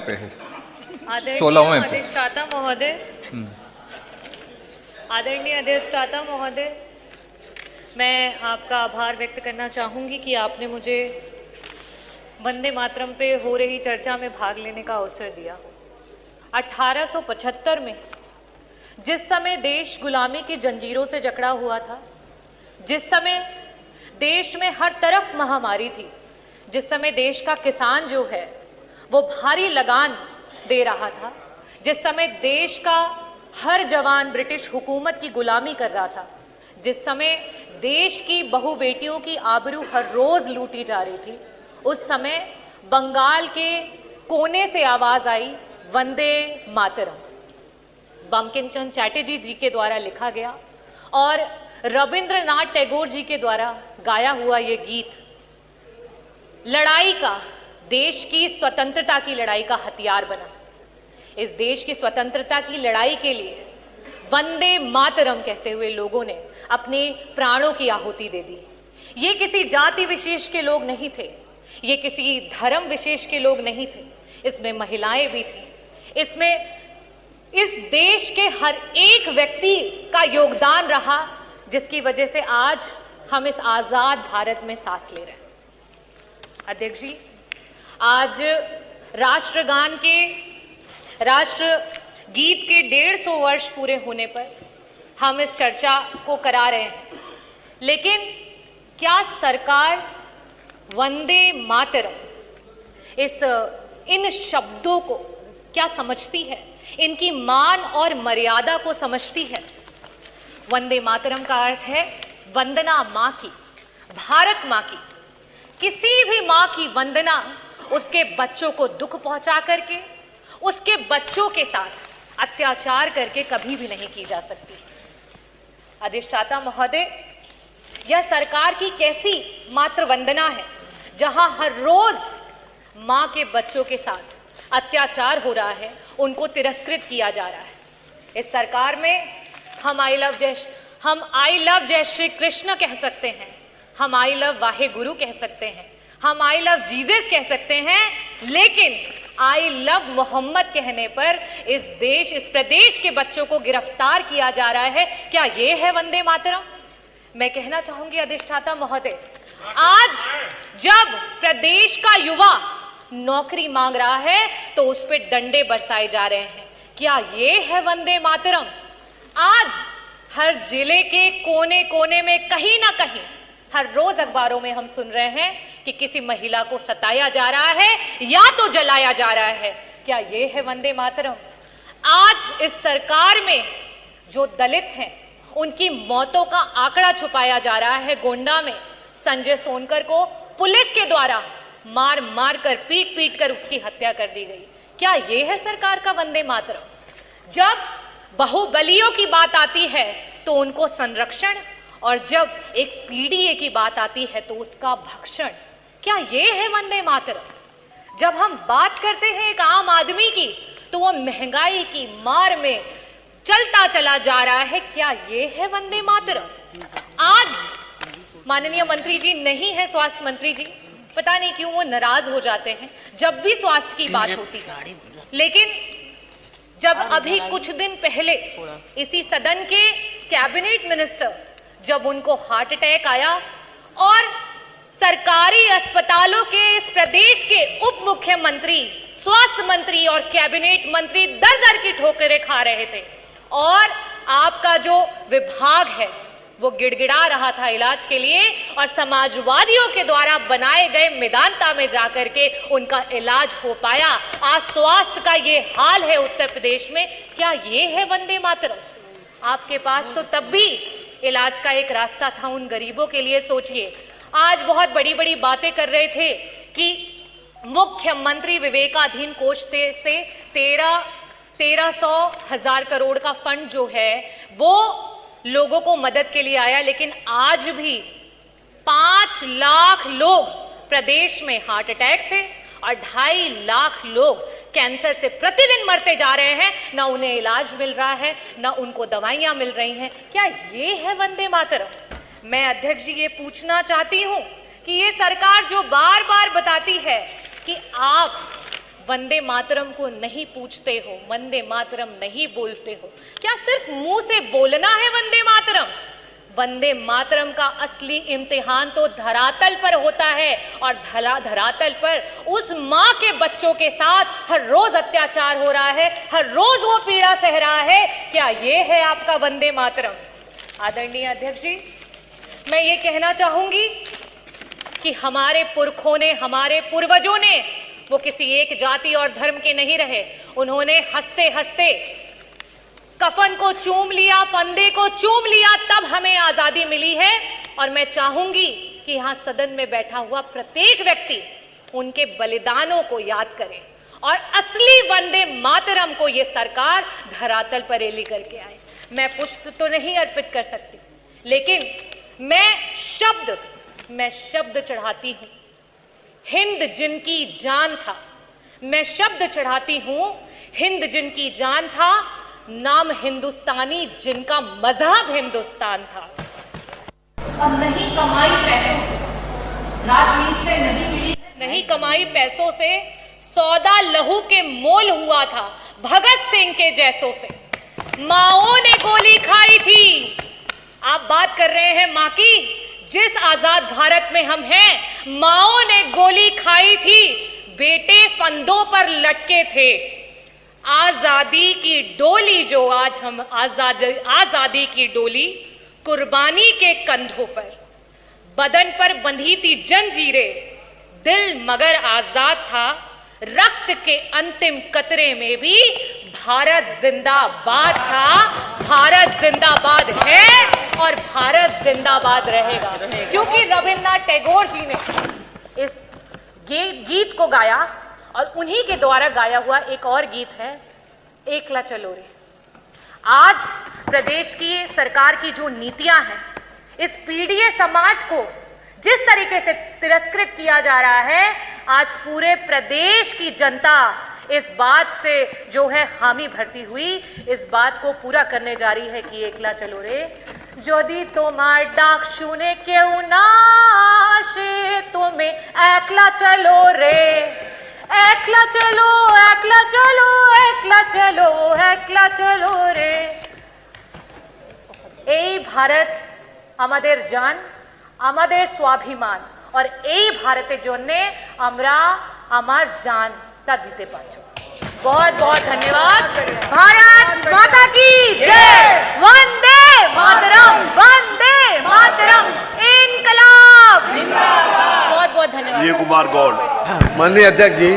16वें अधिष्ठाता महोदय, आदरणीय अधिष्ठाता महोदय, मैं आपका आभार व्यक्त करना चाहूँगी कि आपने मुझे वंदे मातरम पे हो रही चर्चा में भाग लेने का अवसर दिया। 1875 में जिस समय देश गुलामी की जंजीरों से जकड़ा हुआ था, जिस समय देश में हर तरफ महामारी थी, जिस समय देश का किसान जो है वो भारी लगान दे रहा था, जिस समय देश का हर जवान ब्रिटिश हुकूमत की गुलामी कर रहा था, जिस समय देश की बहू बेटियों की आबरू हर रोज लूटी जा रही थी, उस समय बंगाल के कोने से आवाज आई वंदे मातरम। बंकिम चंद्र चटर्जी जी के द्वारा लिखा गया और रविंद्रनाथ टैगोर जी के द्वारा गाया हुआ ये गीत लड़ाई का, देश की स्वतंत्रता की लड़ाई का हथियार बना। इस देश की स्वतंत्रता की लड़ाई के लिए वंदे मातरम कहते हुए लोगों ने अपने प्राणों की आहुति दे दी। ये किसी जाति विशेष के लोग नहीं थे, ये किसी धर्म विशेष के लोग नहीं थे, इसमें महिलाएं भी थी, इसमें इस देश के हर एक व्यक्ति का योगदान रहा, जिसकी वजह से आज हम इस आजाद भारत में सांस ले रहे हैं। अध्यक्ष जी, आज राष्ट्रगान के, राष्ट्र गीत के 150 वर्ष पूरे होने पर हम इस चर्चा को करा रहे हैं, लेकिन क्या सरकार वंदे मातरम इन शब्दों को क्या समझती है, इनकी मान और मर्यादा को समझती है? वंदे मातरम का अर्थ है वंदना माँ की, भारत माँ की। किसी भी माँ की वंदना उसके बच्चों को दुख पहुंचा करके, उसके बच्चों के साथ अत्याचार करके कभी भी नहीं की जा सकती। अधिष्ठाता महोदय, यह सरकार की कैसी मातृ वंदना है जहां हर रोज माँ के बच्चों के साथ अत्याचार हो रहा है, उनको तिरस्कृत किया जा रहा है। इस सरकार में हम आई लव जय श्री कृष्ण कह सकते हैं, हम आई लव वाहे गुरु कह सकते हैं, हम आई लव जीसस कह सकते हैं, लेकिन आई लव मोहम्मद कहने पर इस प्रदेश के बच्चों को गिरफ्तार किया जा रहा है। क्या ये है वंदे मातरम? मैं कहना चाहूंगी अधिष्ठाता महोदय, आज जब प्रदेश का युवा नौकरी मांग रहा है तो उस पर डंडे बरसाए जा रहे हैं। क्या ये है वंदे मातरम? आज हर जिले के कोने कोने में कहीं ना कहीं हर रोज अखबारों में हम सुन रहे हैं कि किसी महिला को सताया जा रहा है या तो जलाया जा रहा है। क्या ये है वंदे मातरम? आज इस सरकार में जो दलित हैं उनकी मौतों का आंकड़ा छुपाया जा रहा है। गोंडा में संजय सोनकर को पुलिस के द्वारा मार मार कर, पीट पीट कर उसकी हत्या कर दी गई। क्या ये है सरकार का वंदे मातरम? जब बाहुबलियों की बात आती है तो उनको संरक्षण, और जब एक पीडीए की बात आती है तो उसका भक्षण। क्या ये है वंदे मातरम? जब हम बात करते हैं एक आम आदमी की तो वो महंगाई की मार में चलता चला जा रहा है। क्या ये है वंदे मातरम? आज माननीय मंत्री जी नहीं है, स्वास्थ्य मंत्री जी, पता नहीं क्यों वो नाराज हो जाते हैं जब भी स्वास्थ्य की बात होती है। लेकिन जब अभी कुछ दिन पहले इसी सदन के कैबिनेट मिनिस्टर, जब उनको हार्ट अटैक आया और सरकारी अस्पतालों के इस प्रदेश के उप मुख्यमंत्री, स्वास्थ्य मंत्री और कैबिनेट मंत्री दर दर की ठोकरें खा रहे थे और आपका जो विभाग है वो गिड़गिड़ा रहा था इलाज के लिए, और समाजवादियों के द्वारा बनाए गए मेदांता में जाकर के उनका इलाज हो पाया। आज स्वास्थ्य का ये हाल है उत्तर प्रदेश में। क्या ये है वंदे मातरम? आपके पास तो तब भी इलाज का एक रास्ता था उन गरीबों के लिए। सोचिए, आज बहुत बड़ी बड़ी बातें कर रहे थे कि मुख्यमंत्री विवेकाधीन कोष से 1300,000 करोड़ का फंड जो है वो लोगों को मदद के लिए आया, लेकिन आज भी 5 लाख लोग प्रदेश में हार्ट अटैक से और 2.5 लाख लोग कैंसर से प्रतिदिन मरते जा रहे हैं। ना उन्हें इलाज मिल रहा है, ना उनको दवाइयां मिल रही हैं। क्या ये है वंदे मातरम? मैं अध्यक्ष जी ये पूछना चाहती हूं कि ये सरकार जो बार बार बताती है कि आप वंदे मातरम को नहीं पूछते हो, वंदे मातरम नहीं बोलते हो? क्या सिर्फ मुंह से बोलना है वंदे मातरम? वंदे मातरम का असली इम्तिहान तो धरातल पर होता है, और धरातल पर उस माँ के बच्चों के साथ हर रोज अत्याचार हो रहा है, हर रोज वो पीड़ा सह रहा है। क्या ये है आपका वंदे मातरम? आदरणीय अध्यक्ष जी, मैं ये कहना चाहूंगी कि हमारे पुरखों ने, हमारे पूर्वजों ने, वो किसी एक जाति और धर्म के नहीं रहे। उन्होंने हंसते हंसते कफन को चूम लिया, फंदे को चूम लिया, तब हमें आजादी मिली है। और मैं चाहूंगी कि यहां सदन में बैठा हुआ प्रत्येक व्यक्ति उनके बलिदानों को याद करे, और असली वंदे मातरम को ये सरकार धरातल पर लेकर के आए। मैं पुष्प तो नहीं अर्पित कर सकती, लेकिन मैं शब्द चढ़ाती हूं। हिंद जिनकी जान था, मैं शब्द चढ़ाती हूं। हिंद जिनकी जान था, नाम हिंदुस्तानी जिनका मजहब हिंदुस्तान था। और नहीं कमाई पैसों से, राजनीति से नहीं मिली, नहीं कमाई पैसों से, सौदा लहू के मोल हुआ था भगत सिंह के जैसों से। माओं ने गोली खाई थी। आप बात कर रहे हैं मां की, जिस आजाद भारत में हम हैं, माओं ने गोली खाई थी, बेटे फंदों पर लटके थे। आजादी की डोली जो आज हम आजादी की डोली कुर्बानी के कंधों पर, बदन पर बंधी थी जंजीरें, दिल मगर आजाद था। रक्त के अंतिम कतरे में भी भारत जिंदाबाद था। भारत जिंदाबाद है और भारत जिंदाबाद रहेगा, क्योंकि रविन्द्रनाथ टैगोर जी ने इस गीत को गाया, और उन्हीं के द्वारा गाया हुआ एक और गीत है, एकला चलो रे। आज प्रदेश की सरकार की जो नीतियां हैं, इस पीड़ित समाज को जिस तरीके से तिरस्कृत किया जा रहा है, आज पूरे प्रदेश की जनता इस बात से जो है हामी भरती हुई, इस बात को पूरा करने जा रही है कि एकला चलो रे। যদি তোমার ডাক শুনে কেউ না আসে, তুমি একলা চলো রে, একলা চলো, একলা চলো, একলা চলো, একলা চলো রে। এই ভারত আমাদের জান, আমাদের স্বাভিমান, और এই ভারতের জন্য আমরা আমার জানটা দিতে পারছি। बहुत बहुत धन्यवाद। भारत माता की जय। वंदे मातरम, वंदे मातरम, इनकलाब। बहुत बहुत धन्यवाद। ये कुमार गौड़। माननीय अध्यक्ष जी,